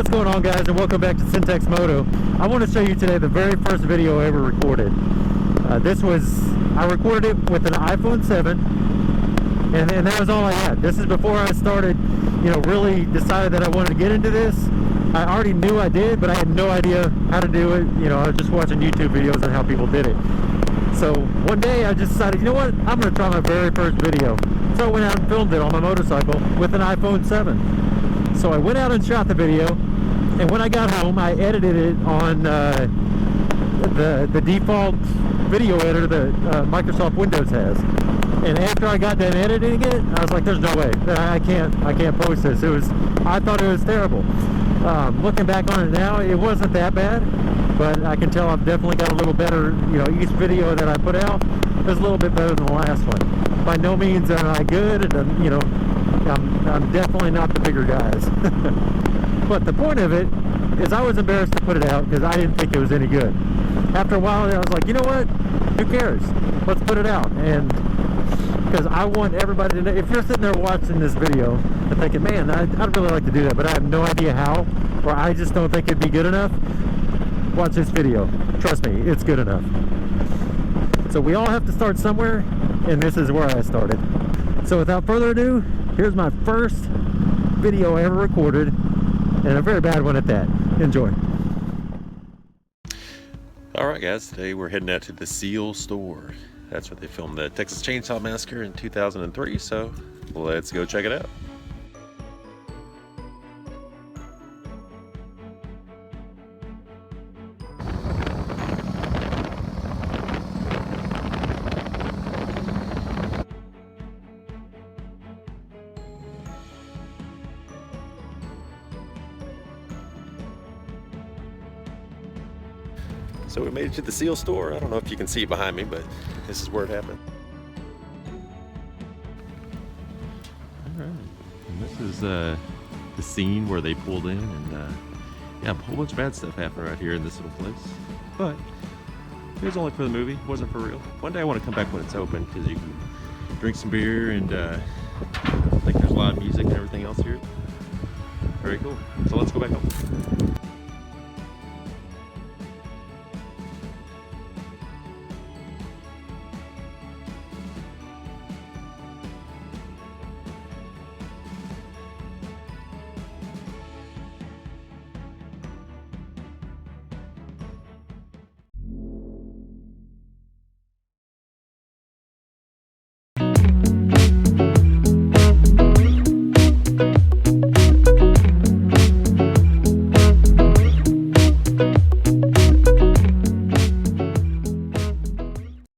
What's going on, guys, and welcome back to Syntax Moto. I want to show you today the very first video I ever recorded. I recorded it with an iPhone 7, and that was all I had. This is before I started, really decided that I wanted to get into this. I already knew I did, but I had no idea how to do it. I was just watching YouTube videos on how people did it. So one day I just decided, you know what, I'm going to try my very first video. So I went out and filmed it on my motorcycle with an iPhone 7. So I went out and shot the video, and when I got home I edited it on the default video editor that Microsoft Windows has. And after I got done editing it, I was like, there's no way that I can't post this. I thought it was terrible. Looking back on it now, it wasn't that bad, but I can tell I've definitely got a little better. Each video that I put out is a little bit better than the last one. By no means am I good, and I'm definitely not the bigger guys. But the point of it is I was embarrassed to put it out because I didn't think it was any good. After a while I was like, you know what, who cares, let's put it out. And because I want everybody to know, if you're sitting there watching this video and thinking, man, I'd really like to do that, but I have no idea how, or I just don't think it'd be good enough, watch this video. Trust me, it's good enough. So we all have to start somewhere, and this is where I started. So without further ado, here's my first video I ever recorded, and a very bad one at that. Enjoy. Alright guys, today we're heading out to the Cele Store. That's where they filmed the Texas Chainsaw Massacre in 2003, so let's go check it out. So we made it to the Cele Store. I don't know if you can see it behind me, but this is where it happened. Alright, and this is the scene where they pulled in, and yeah, a whole bunch of bad stuff happened right here in this little place. But it was only for the movie, it wasn't for real. One day I want to come back when it's open, because you can drink some beer, and I think there's a lot of music and everything else here. Very cool. So let's go back home.